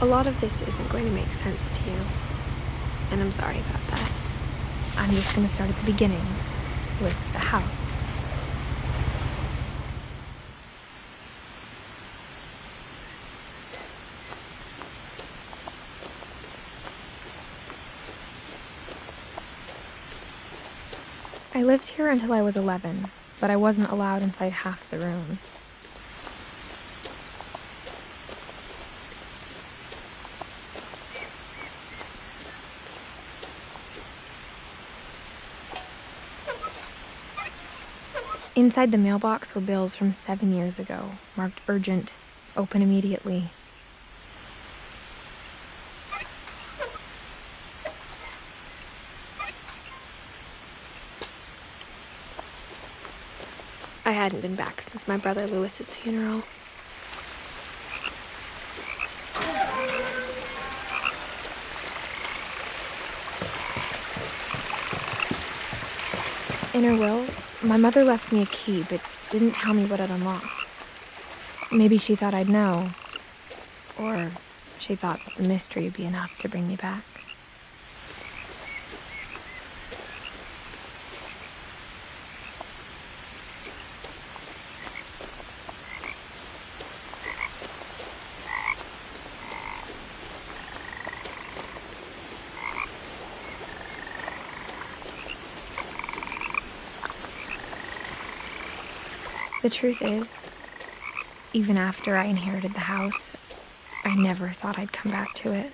A lot of this isn't going to make sense to you, and I'm sorry about that. I'm just going to start at the beginning, with the house. I lived here until I was 11, but I wasn't allowed inside half the rooms. Inside the mailbox were bills from 7 years ago, marked urgent, open immediately. I hadn't been back since my brother Lewis's funeral. In her will, my mother left me a key, but didn't tell me what it unlocked. Maybe she thought I'd know, or she thought that the mystery would be enough to bring me back. The truth is, even after I inherited the house, I never thought I'd come back to it.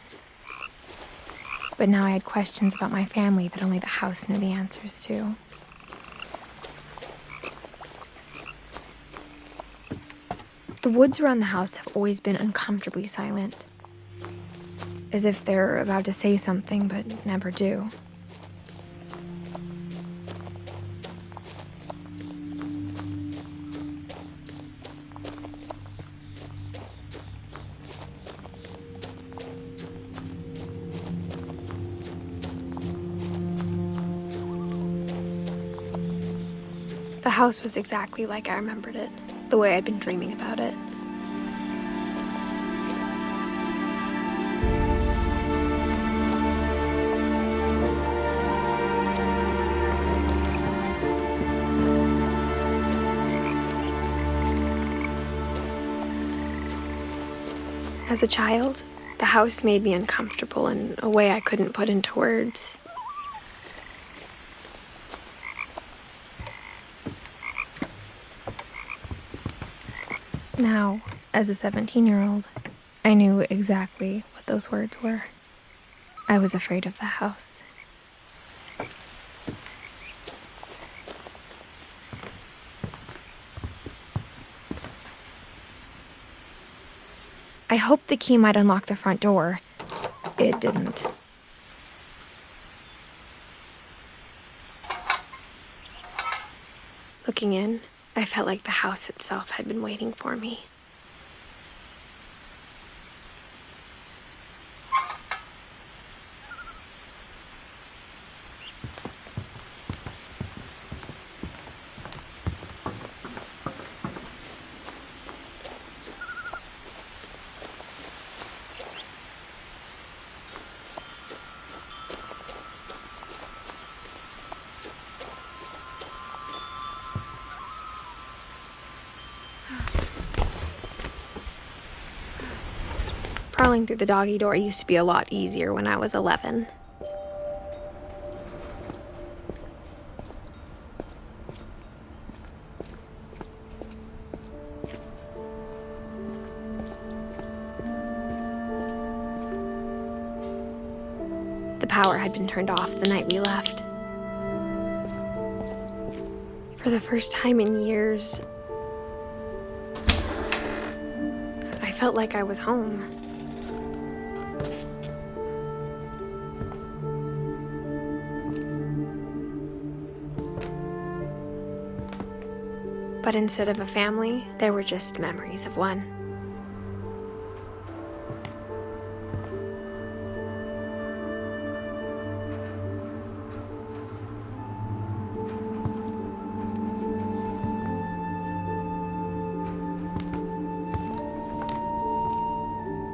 But now I had questions about my family that only the house knew the answers to. The woods around the house have always been uncomfortably silent, as if they're about to say something but never do. The house was exactly like I remembered it, the way I'd been dreaming about it. As a child, the house made me uncomfortable in a way I couldn't put into words. Now, as a 17-year-old, I knew exactly what those words were. I was afraid of the house. I hoped the key might unlock the front door. It didn't. Looking in, I felt like the house itself had been waiting for me. Crawling through the doggy door used to be a lot easier when I was 11. The power had been turned off the night we left. For the first time in years, I felt like I was home. But instead of a family, there were just memories of one.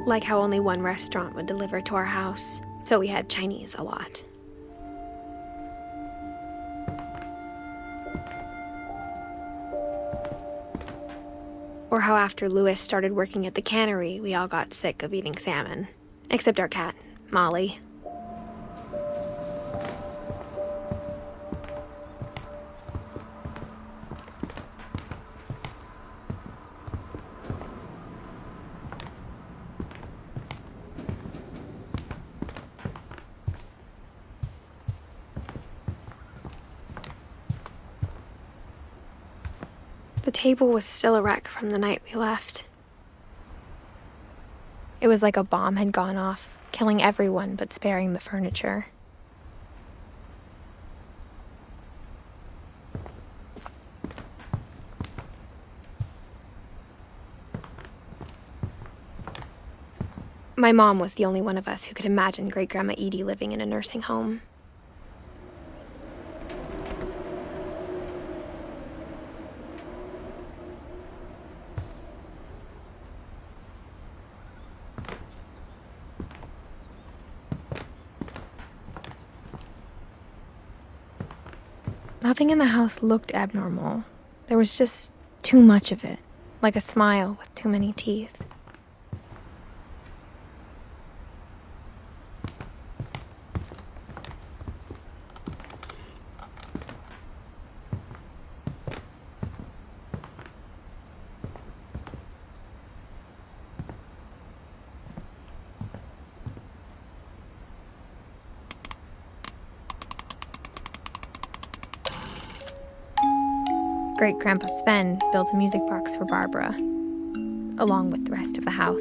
Like how only one restaurant would deliver to our house, so we had Chinese a lot. Or how after Louis started working at the cannery, we all got sick of eating salmon. Except our cat, Molly. The table was still a wreck from the night we left. It was like a bomb had gone off, killing everyone but sparing the furniture. My mom was the only one of us who could imagine Great-Grandma Edie living in a nursing home. Nothing in the house looked abnormal. There was just too much of it, like a smile with too many teeth. Great-Grandpa Sven built a music box for Barbara, along with the rest of the house.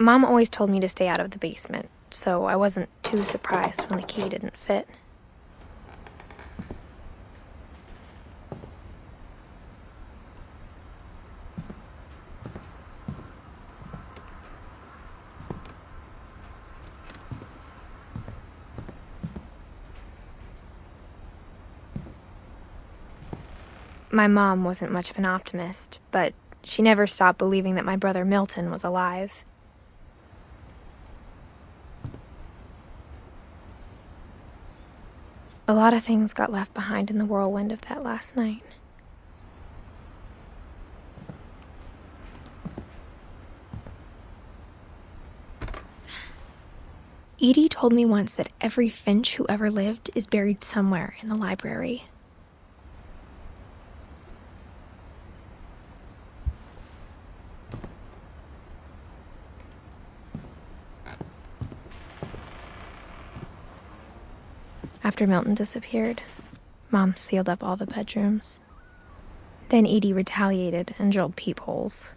Mom always told me to stay out of the basement, so I wasn't too surprised when the key didn't fit. My mom wasn't much of an optimist, but she never stopped believing that my brother Milton was alive. A lot of things got left behind in the whirlwind of that last night. Edie told me once that every Finch who ever lived is buried somewhere in the library. After Milton disappeared, Mom sealed up all the bedrooms. Then Edie retaliated and drilled peepholes.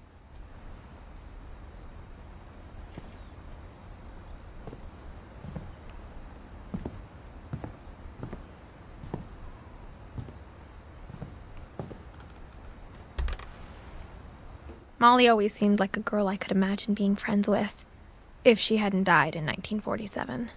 Molly always seemed like a girl I could imagine being friends with, if she hadn't died in 1947.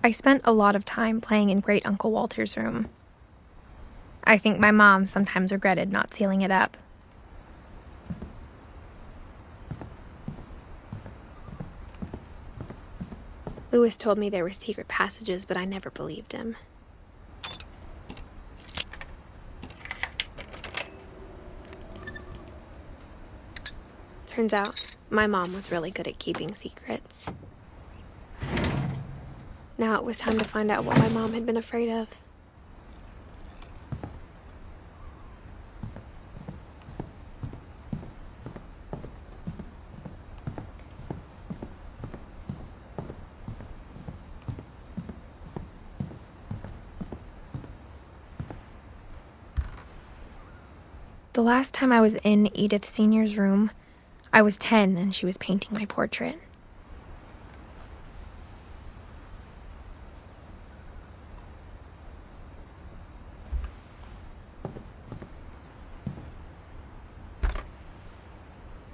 I spent a lot of time playing in Great Uncle Walter's room. I think my mom sometimes regretted not sealing it up. Louis told me there were secret passages, but I never believed him. Turns out, my mom was really good at keeping secrets. Now it was time to find out what my mom had been afraid of. The last time I was in Edith Sr.'s room, I was 10 and she was painting my portrait.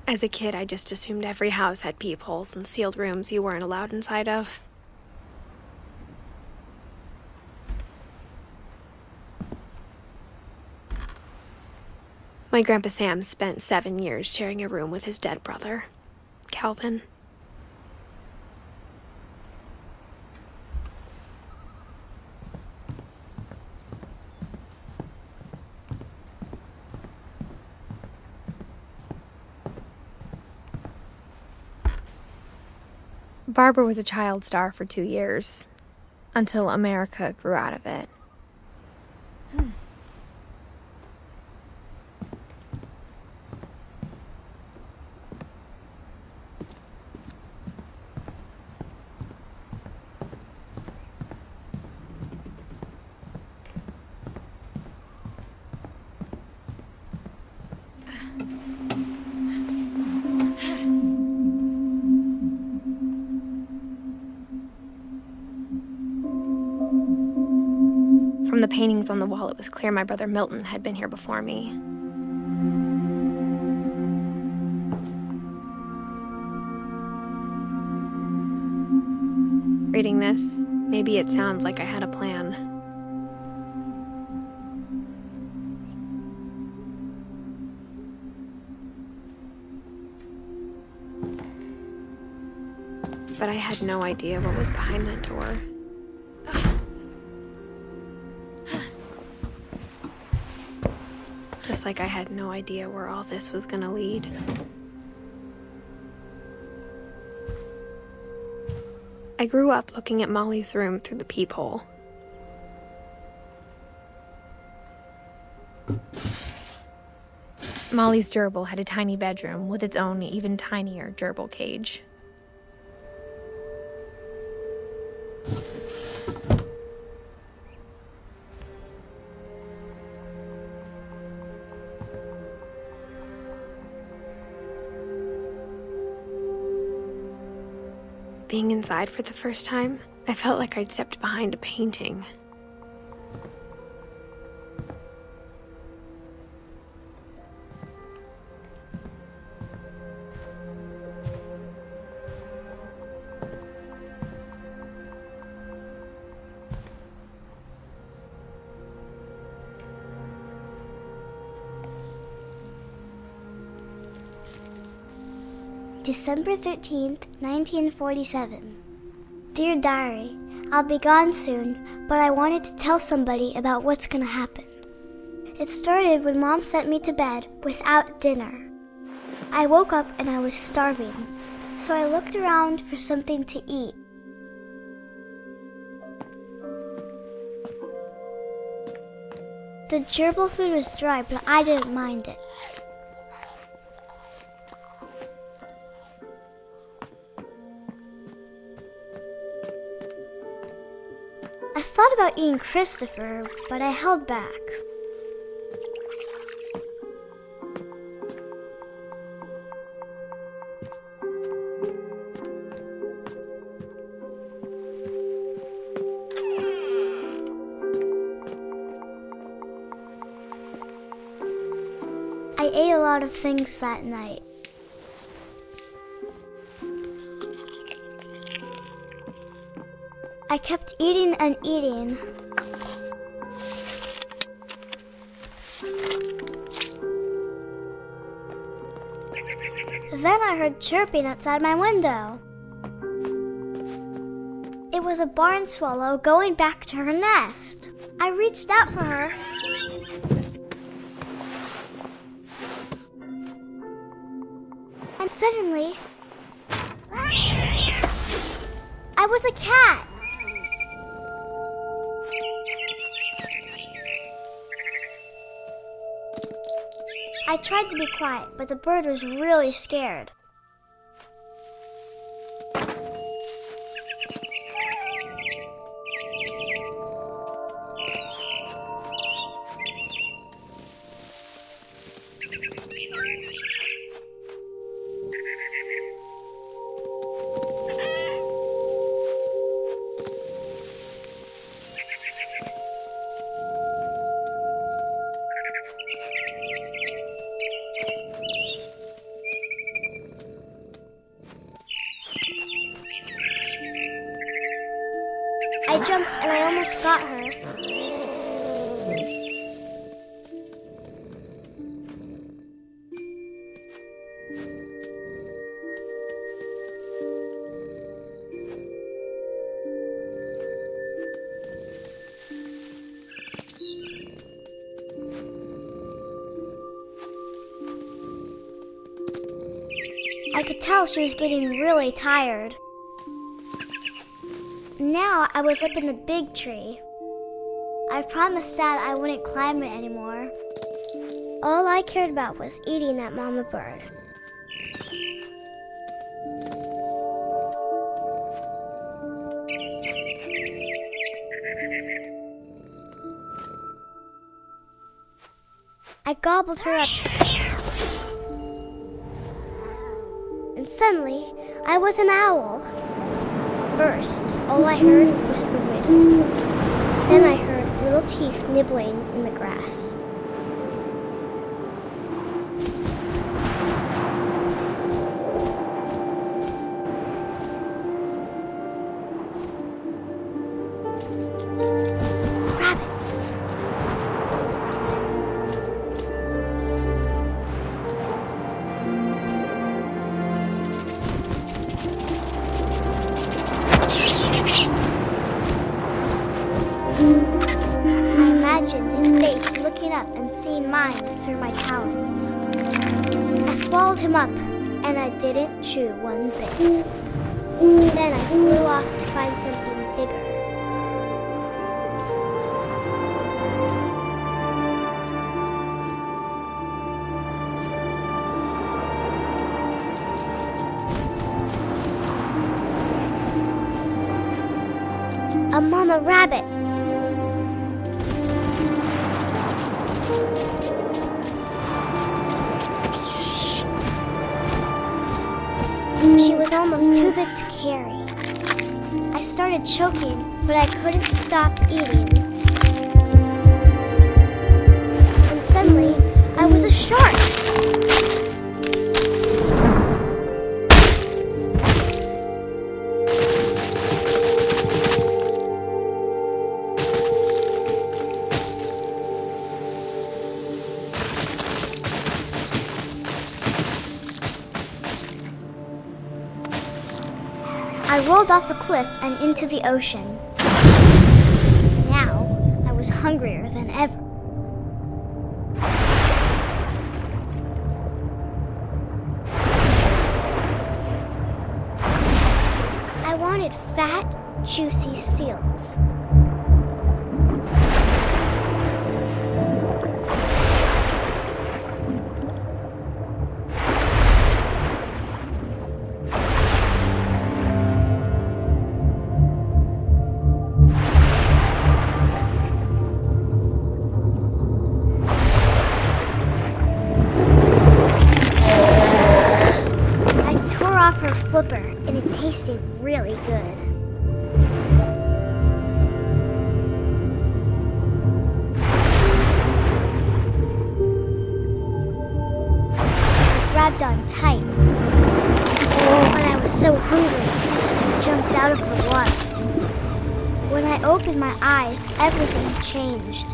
As a kid, I just assumed every house had peepholes and sealed rooms you weren't allowed inside of. My Grandpa Sam spent 7 years sharing a room with his dead brother, Calvin. Barbara was a child star for 2 years, until America grew out of it. From the paintings on the wall, it was clear my brother Milton had been here before me. Reading this, maybe it sounds like I had a plan. But I had no idea what was behind that door. Just like I had no idea where all this was gonna lead. I grew up looking at Molly's room through the peephole. Molly's gerbil had a tiny bedroom with its own even tinier gerbil cage. Being inside for the first time, I felt like I'd stepped behind a painting. December 13th, 1947. Dear Diary, I'll be gone soon, but I wanted to tell somebody about what's gonna happen. It started when Mom sent me to bed without dinner. I woke up and I was starving, so I looked around for something to eat. The gerbil food was dry, but I didn't mind it. I thought about eating Christopher, but I held back. I ate a lot of things that night. I kept eating and eating. Then I heard chirping outside my window. It was a barn swallow going back to her nest. I reached out for her. And suddenly, I was a cat. I tried to be quiet, but the bird was really scared. got her. I could tell she was getting really tired. Now I was up in the big tree. I promised Dad I wouldn't climb it anymore. All I cared about was eating that mama bird. I gobbled her up. And suddenly, I was an owl. First, all I heard was the wind. Then I heard little teeth nibbling in the grass. Rabbits. I imagined his face looking up and seeing mine through my talons. I swallowed him up, and I didn't chew one bit. Then I flew off to find something bigger. A mama rabbit. She was almost too big to carry. I started choking, but I couldn't stop eating. And suddenly, I was a shark. I rolled off a cliff and into the ocean. Now, I was hungrier than ever. I wanted fat, juicy seals. Her flipper, and it tasted really good. I grabbed on tight. Oh, and I was so hungry, I jumped out of the water. When I opened my eyes, everything changed.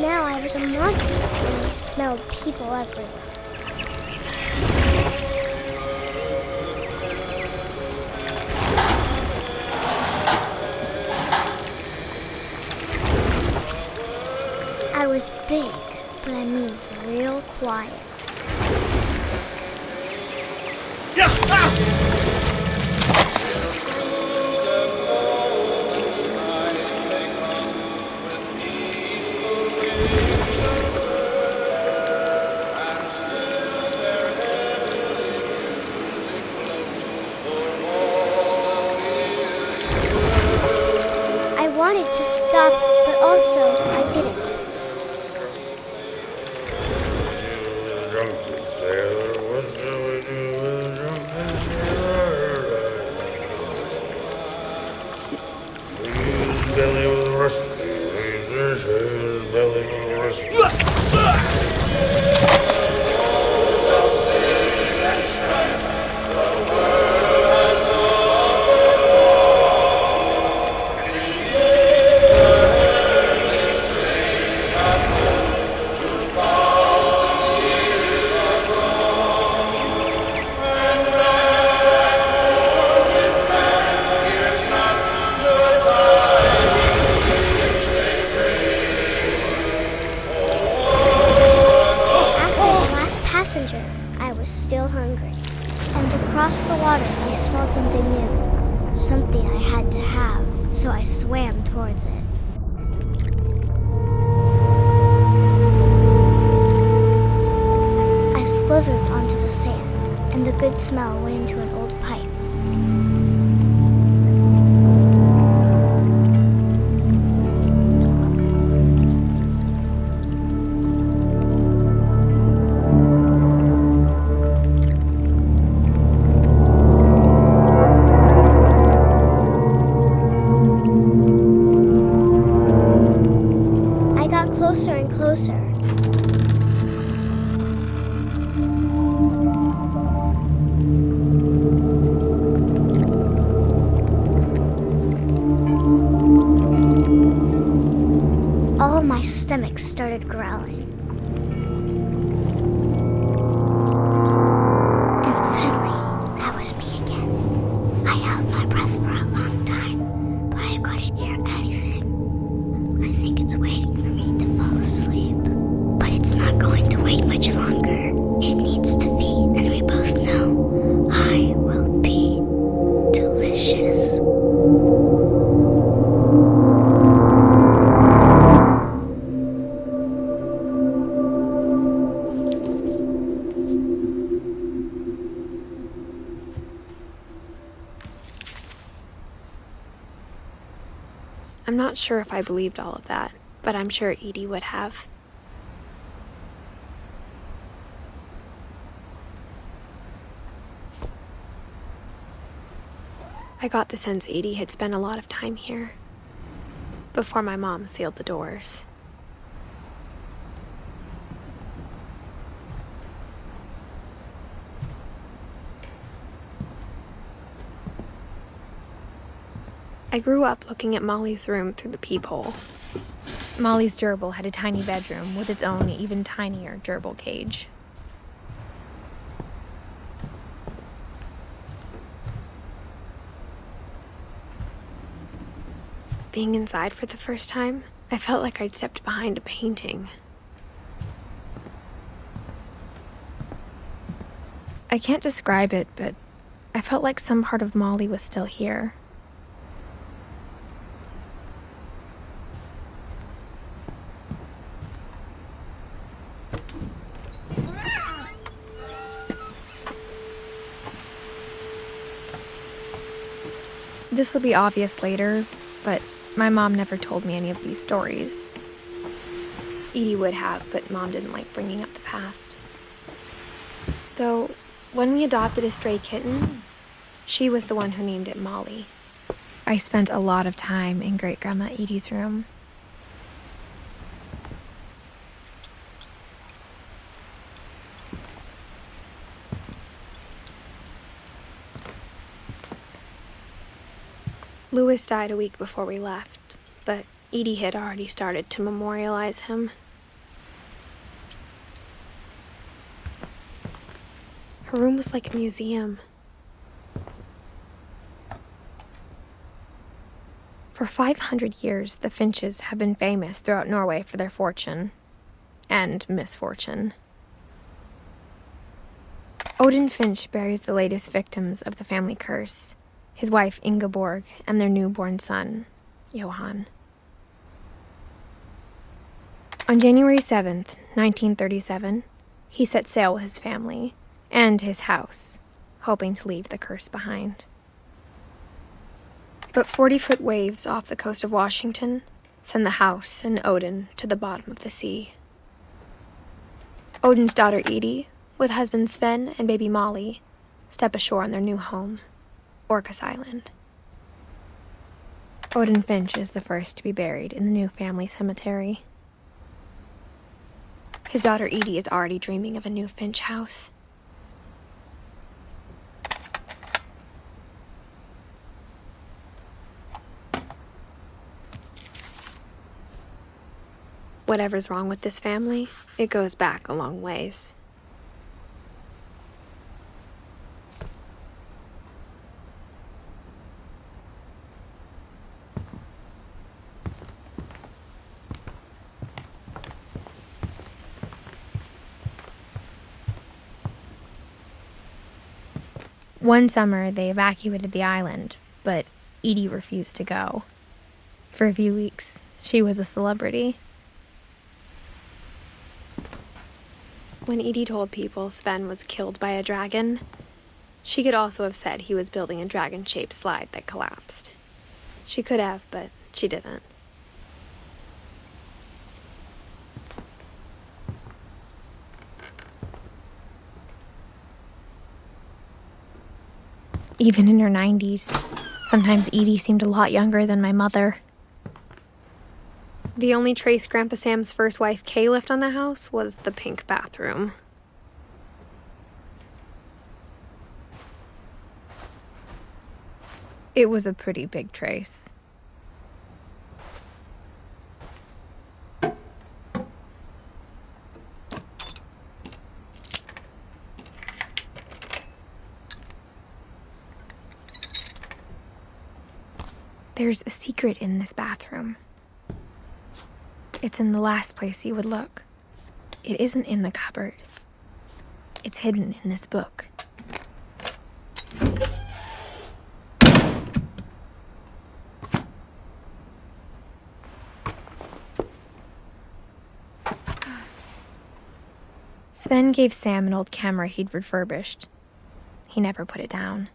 Now I was a monster and I smelled people everywhere. I was big, but I moved real quiet. I wanted to stop, but also I didn't. Passenger, I was still hungry, and across the water I smelled something new, something I had to have, so I swam towards it. I slithered onto the sand, and the good smell went into an old pipe. Closer and closer. All of my stomach started growling. And suddenly, I was me again. I held my breath for a long time, but I couldn't hear anything. I think it's waiting for me to fall asleep. But it's not going to wait much longer. It needs to feed, and we both know I will be delicious. I'm not sure if I believed all of that, but I'm sure Edie would have. I got the sense Edie had spent a lot of time here, before my mom sealed the doors. I grew up looking at Molly's room through the peephole. Molly's gerbil had a tiny bedroom with its own even tinier gerbil cage. Being inside for the first time, I felt like I'd stepped behind a painting. I can't describe it, but I felt like some part of Molly was still here. This will be obvious later, but my mom never told me any of these stories. Edie would have, but Mom didn't like bringing up the past. Though, when we adopted a stray kitten, she was the one who named it Molly. I spent a lot of time in Great-Grandma Edie's room. Louis died a week before we left, but Edie had already started to memorialize him. Her room was like a museum. For 500 years, the Finches have been famous throughout Norway for their fortune and misfortune. Odin Finch buries the latest victims of the family curse, his wife Ingeborg and their newborn son, Johan. On January 7th, 1937, he set sail with his family and his house, hoping to leave the curse behind. But 40-foot waves off the coast of Washington send the house and Odin to the bottom of the sea. Odin's daughter Edie, with husband Sven and baby Molly, step ashore on their new home, Orcas Island. Odin Finch is the first to be buried in the new family cemetery. His daughter Edie is already dreaming of a new Finch house. Whatever's wrong with this family, it goes back a long ways. One summer, they evacuated the island, but Edie refused to go. For a few weeks, she was a celebrity. When Edie told people Sven was killed by a dragon, she could also have said he was building a dragon-shaped slide that collapsed. She could have, but she didn't. Even in her 90s, sometimes Edie seemed a lot younger than my mother. The only trace Grandpa Sam's first wife, Kay, left on the house was the pink bathroom. It was a pretty big trace. There's a secret in this bathroom. It's in the last place you would look. It isn't in the cupboard. It's hidden in this book. Sven gave Sam an old camera he'd refurbished. He never put it down.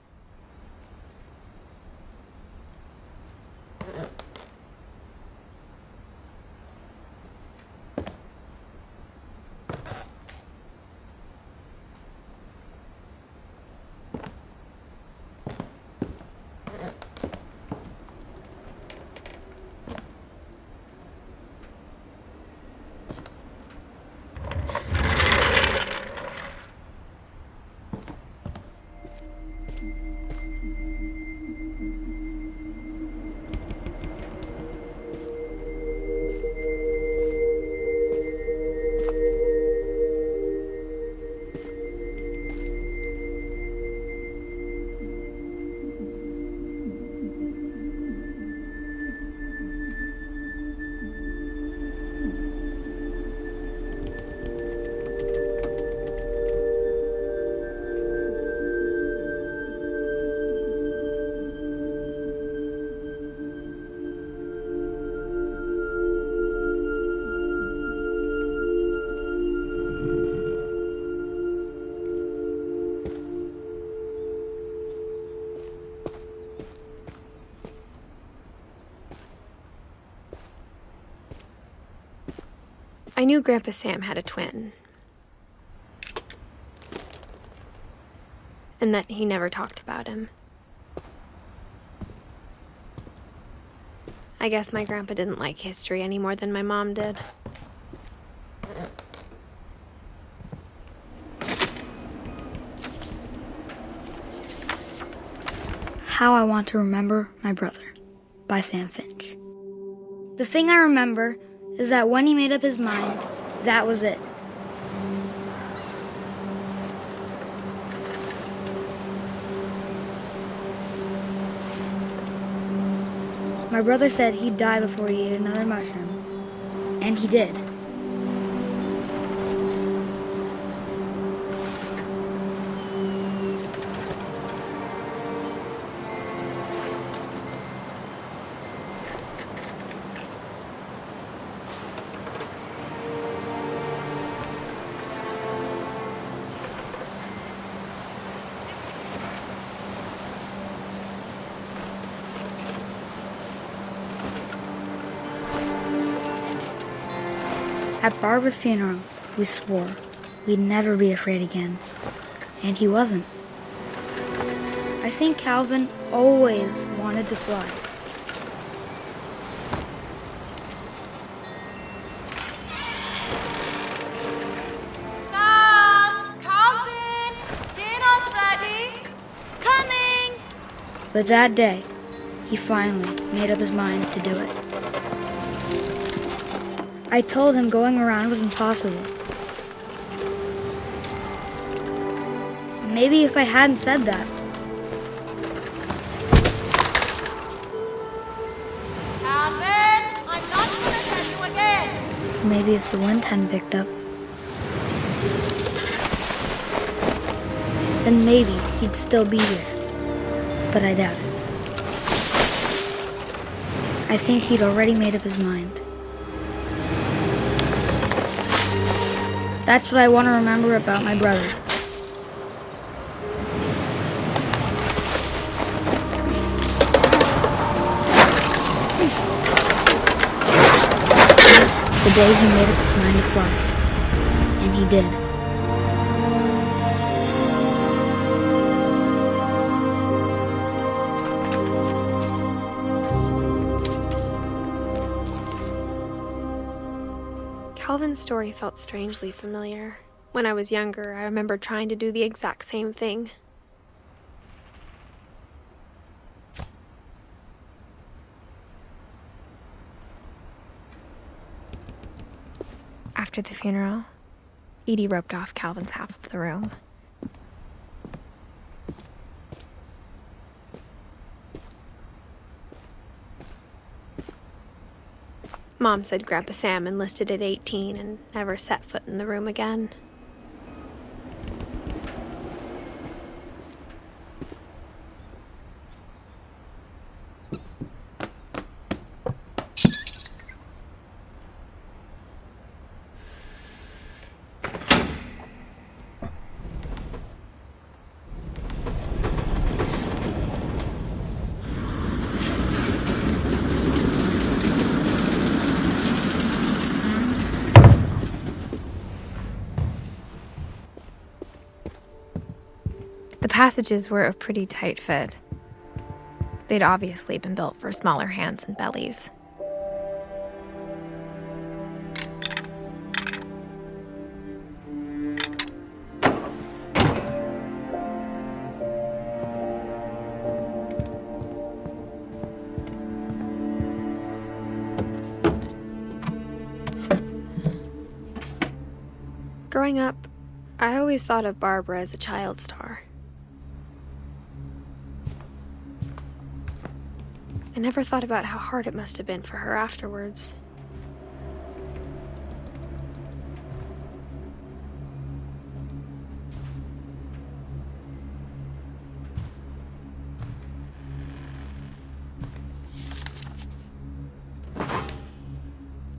I knew Grandpa Sam had a twin. And that he never talked about him. I guess my grandpa didn't like history any more than my mom did. How I Want to Remember My Brother by Sam Finch. The thing I remember is that when he made up his mind, that was it. My brother said he'd die before he ate another mushroom, and he did. At Barbara's funeral, we swore we'd never be afraid again, and he wasn't. I think Calvin always wanted to fly. But that day, he finally made up his mind to do it. I told him going around was impossible. Maybe if I hadn't said that. Calvin, I'm not going to tell you again. Maybe if the wind hadn't picked up, then maybe he'd still be here. But I doubt it. I think he'd already made up his mind. That's what I want to remember about my brother. The day he made up his mind to fly. And he did. Calvin's story felt strangely familiar. When I was younger, I remember trying to do the exact same thing. After the funeral, Edie roped off Calvin's half of the room. Mom said Grandpa Sam enlisted at 18 and never set foot in the room again. The passages were a pretty tight fit. They'd obviously been built for smaller hands and bellies. Growing up, I always thought of Barbara as a child star. I never thought about how hard it must have been for her afterwards.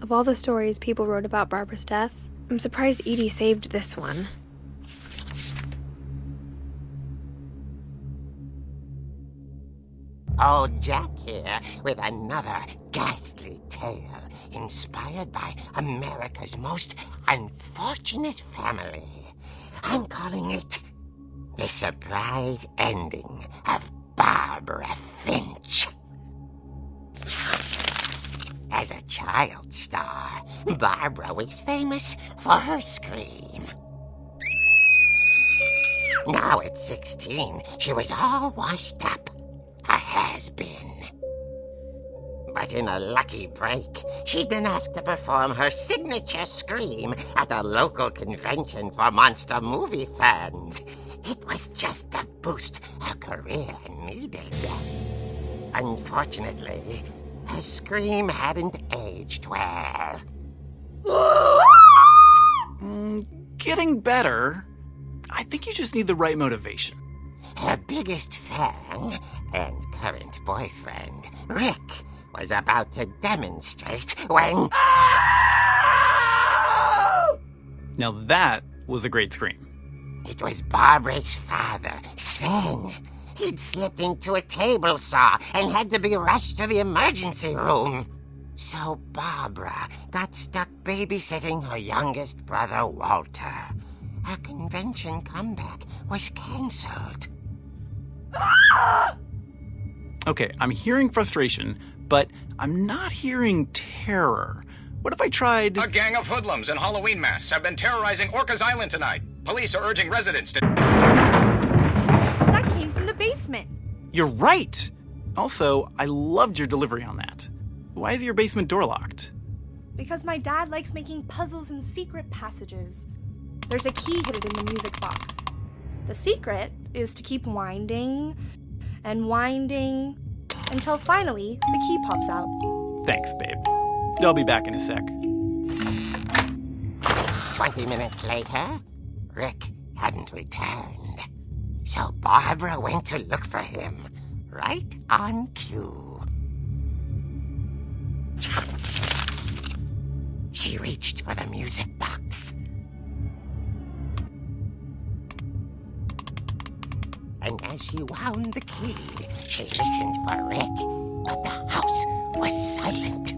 Of all the stories people wrote about Barbara's death, I'm surprised Edie saved this one. Old Jack here with another ghastly tale inspired by America's most unfortunate family. I'm calling it The Surprise Ending of Barbara Finch. As a child star, Barbara was famous for her scream. Now at 16, she was all washed up. A has-been. But in a lucky break, she'd been asked to perform her signature scream at a local convention for monster movie fans. It was just the boost her career needed. Unfortunately, her scream hadn't aged well. Getting better. I think you just need the right motivation. Her biggest fan and current boyfriend, Rick, was about to demonstrate when... Now that was a great scream. It was Barbara's father, Sven. He'd slipped into a table saw and had to be rushed to the emergency room. So Barbara got stuck babysitting her youngest brother, Walter. Her convention comeback was cancelled. Okay, I'm hearing frustration, but I'm not hearing terror. What if I tried... A gang of hoodlums in Halloween masks have been terrorizing Orcas Island tonight. Police are urging residents to... That came from the basement. You're right! Also, I loved your delivery on that. Why is your basement door locked? Because my dad likes making puzzles and secret passages. There's a key hidden in the music box. The secret is to keep winding and winding until finally the key pops out. Thanks, babe. I'll be back in a sec. 20 minutes later, Rick hadn't returned. So Barbara went to look for him, right on cue. She reached for the music box. And as she wound the key, she listened for Rick, but the house was silent.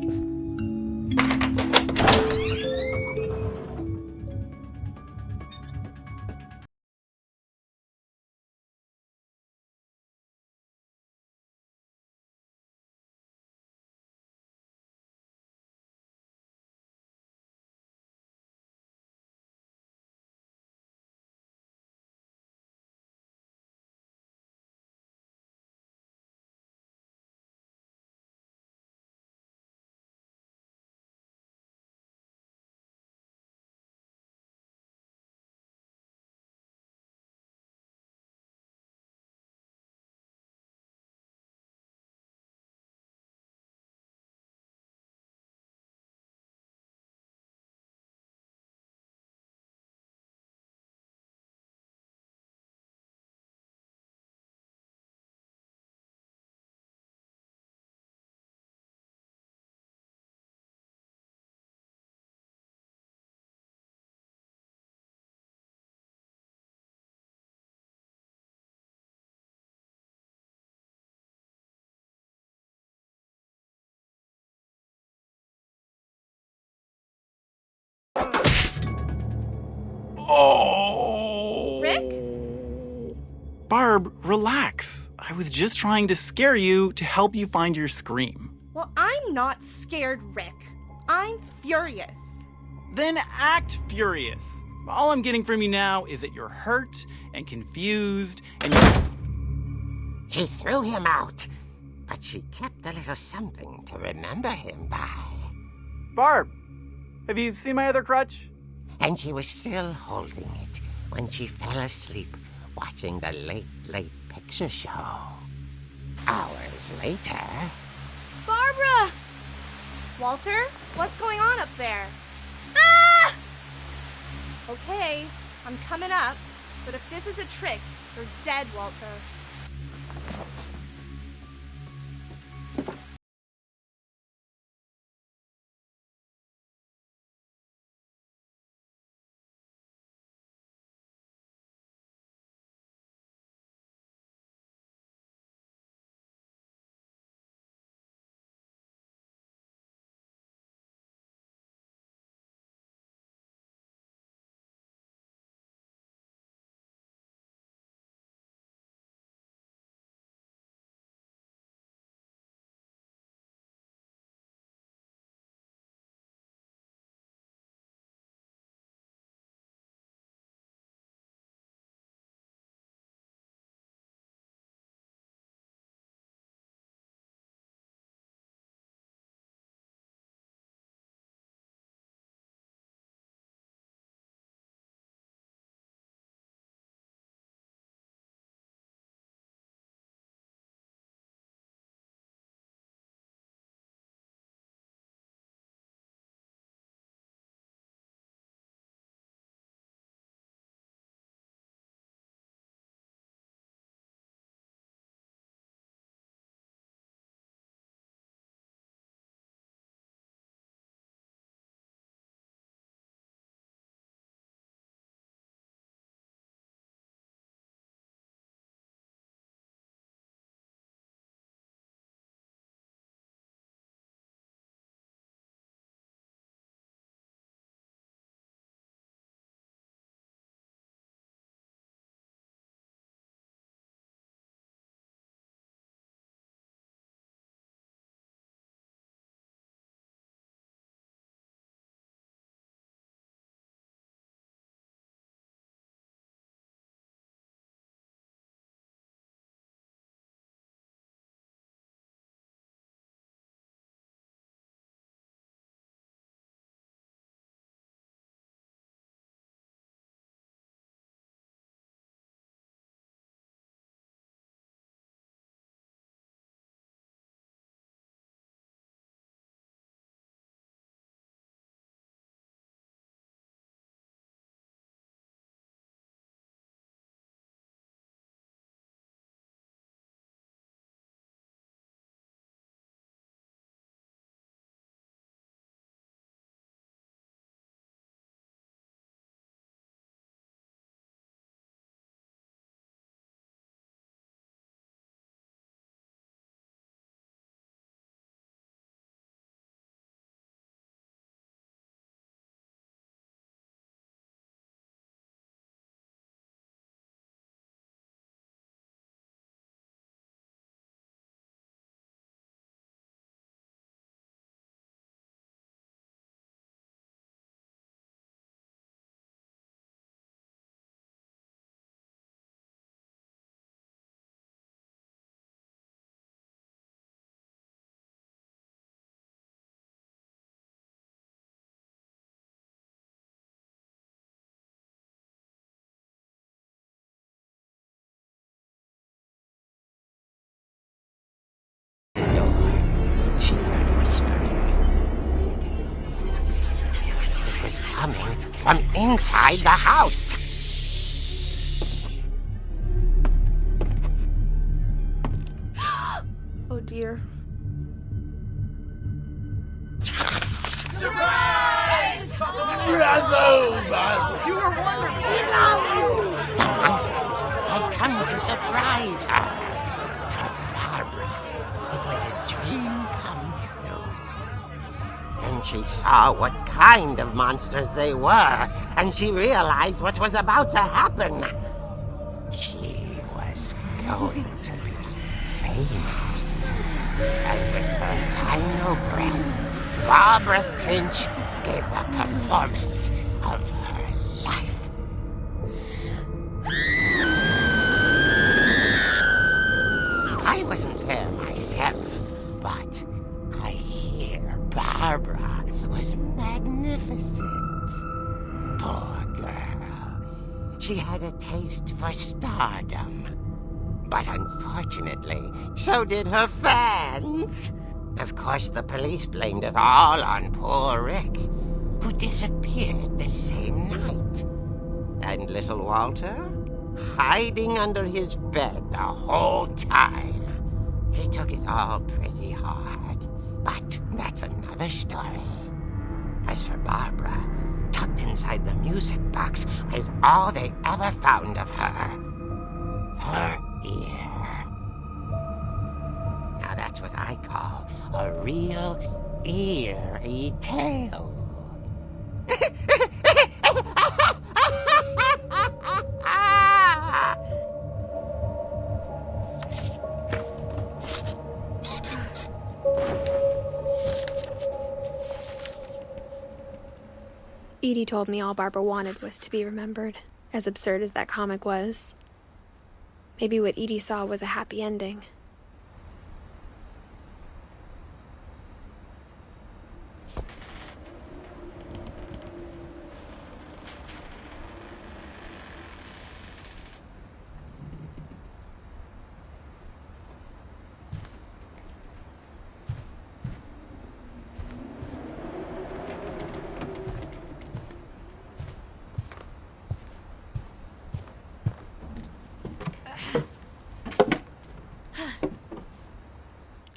Oh! Rick? Barb, relax. I was just trying to scare you to help you find your scream. Well, I'm not scared, Rick. I'm furious. Then act furious. All I'm getting from you now is that you're hurt and confused and She threw him out, but she kept a little something to remember him by. Barb, have you seen my other crutch? And she was still holding it when she fell asleep watching the late picture show. Hours later... Barbara! Walter, what's going on up there? Ah! Okay, I'm coming up, but if this is a trick, you're dead, Walter. from inside the house. Oh dear. The monsters had come to surprise her. For Barbara, it was a dream come true. Then she saw what kind of monsters they were, and she realized what was about to happen. She was going to be famous. And with her final breath, Barbara Finch gave the performance of her life. I wasn't there myself, but I hear Barbara was magnificent. Poor girl. She had a taste for stardom. But unfortunately, so did her fans. Of course, the police blamed it all on poor Rick, who disappeared the same night. And little Walter? Hiding under his bed the whole time. He took it all pretty hard, but that's another story. As for Barbara, tucked inside the music box is all they ever found of her. Her ear. Now that's what I call a real eerie tale. Edie told me all Barbara wanted was to be remembered, as absurd as that comic was. Maybe what Edie saw was a happy ending.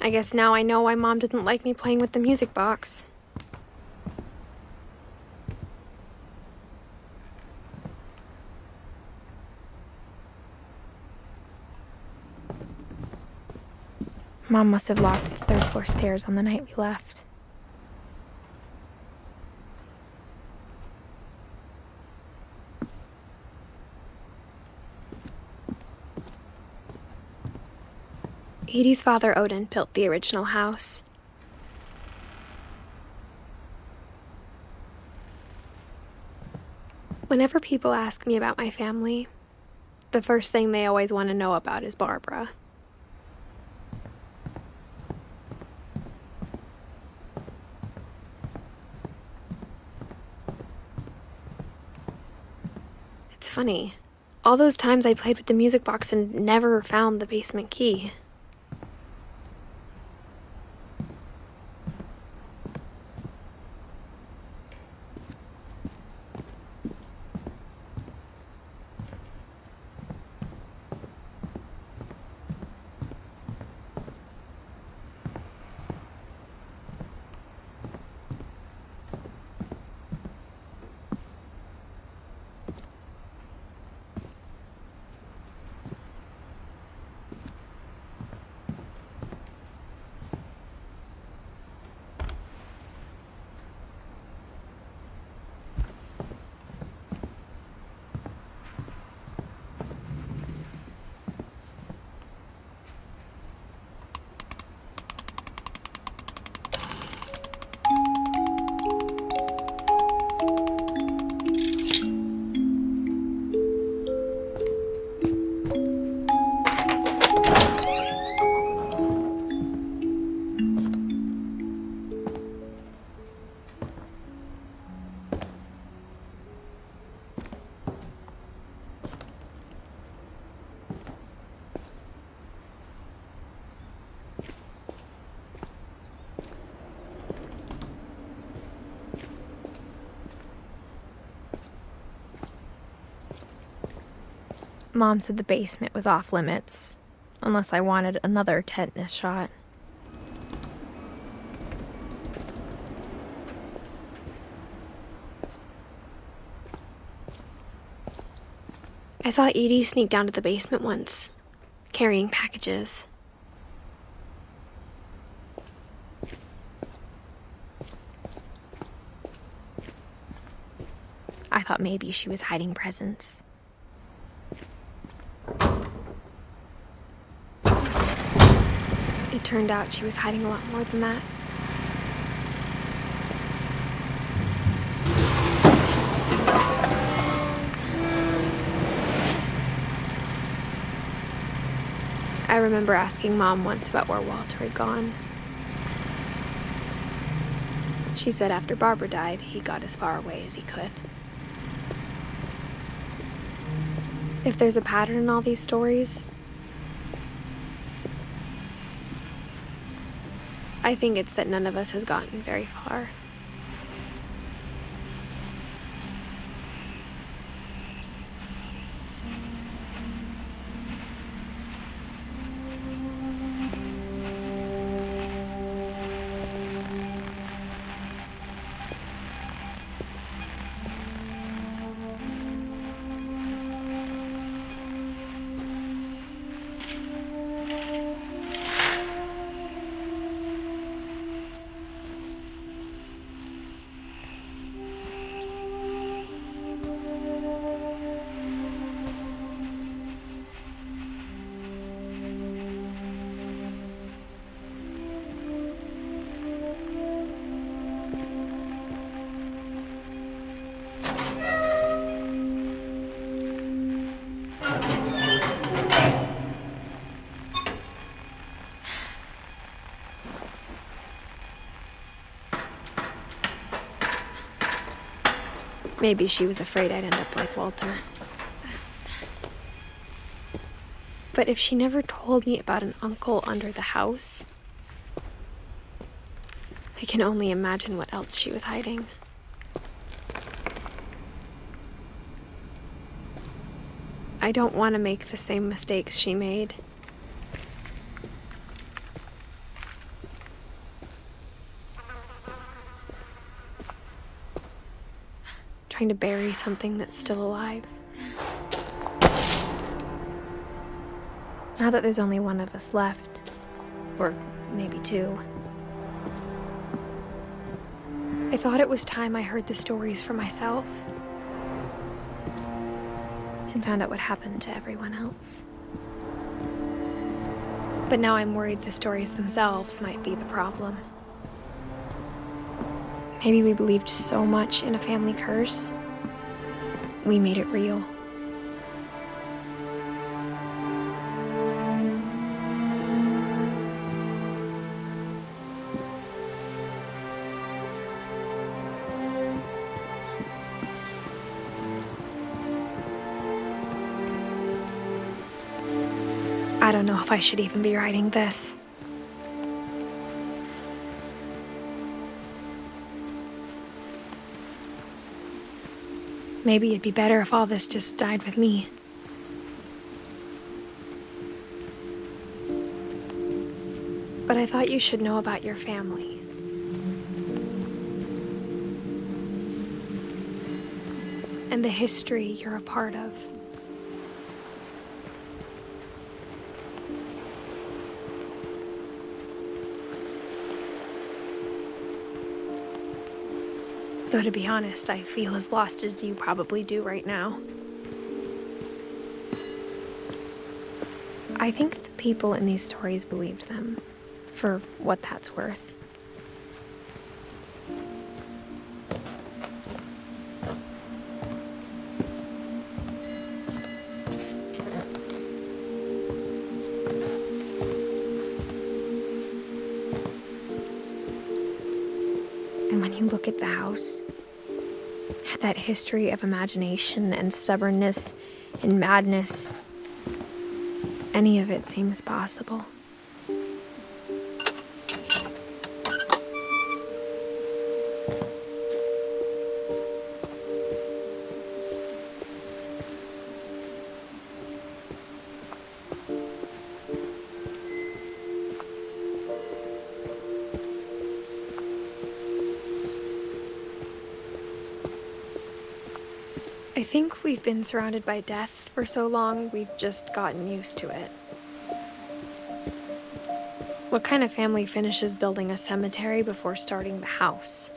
I guess now I know why Mom didn't like me playing with the music box. Mom must have locked the third floor stairs on the night we left. Edie's father, Odin, built the original house. Whenever people ask me about my family, the first thing they always want to know about is Barbara. It's funny. All those times I played with the music box and never found the basement key. Mom said the basement was off limits, unless I wanted another tetanus shot. I saw Edie sneak down to the basement once, carrying packages. I thought maybe she was hiding presents. It turned out she was hiding a lot more than that. I remember asking Mom once about where Walter had gone. She said after Barbara died, he got as far away as he could. If there's a pattern in all these stories, I think it's that none of us has gotten very far. Maybe she was afraid I'd end up like Walter. But if she never told me about an uncle under the house, I can only imagine what else she was hiding. I don't want to make the same mistakes she made. Trying to bury something that's still alive. Now that there's only one of us left, or maybe two, I thought it was time I heard the stories for myself and found out what happened to everyone else. But now I'm worried the stories themselves might be the problem. Maybe we believed so much in a family curse, we made it real. I don't know if I should even be writing this. Maybe it'd be better if all this just died with me. But I thought you should know about your family. And the history you're a part of. Though, to be honest, I feel as lost as you probably do right now. I think the people in these stories believed them, for what that's worth. And when you look at the house, that history of imagination and stubbornness and madness, any of it seems possible. think we've been surrounded by death for so long, we've just gotten used to it. What kind of family finishes building a cemetery before starting the house?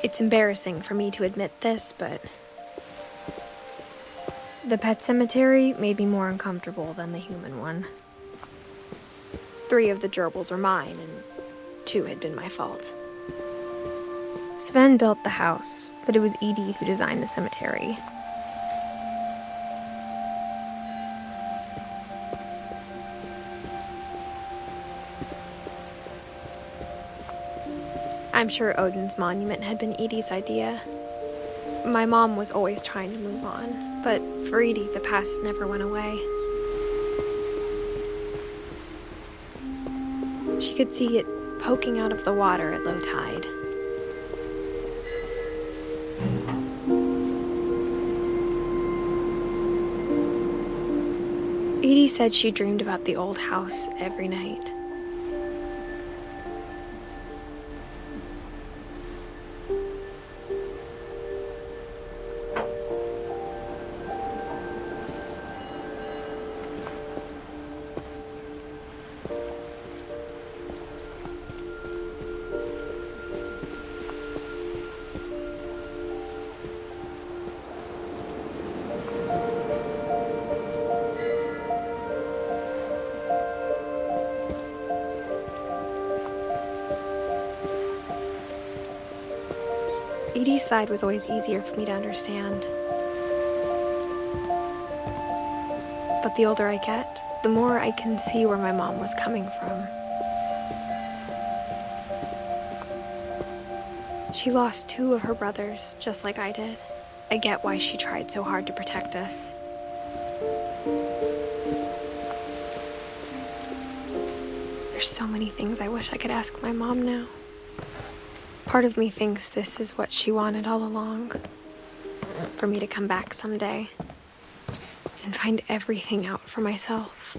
It's embarrassing for me to admit this, but the pet cemetery made me more uncomfortable than the human one. 3 of the gerbils were mine, and 2 had been my fault. Sven built the house, but it was Edie who designed the cemetery. I'm sure Odin's monument had been Edie's idea. My mom was always trying to move on, but for Edie, the past never went away. She could see it poking out of the water at low tide. Edie said she dreamed about the old house every night. Edie's side was always easier for me to understand. But the older I get, the more I can see where my mom was coming from. She lost 2 of her brothers, just like I did. I get why she tried so hard to protect us. There's so many things I wish I could ask my mom now. Part of me thinks this is what she wanted all along. For me to come back someday and find everything out for myself.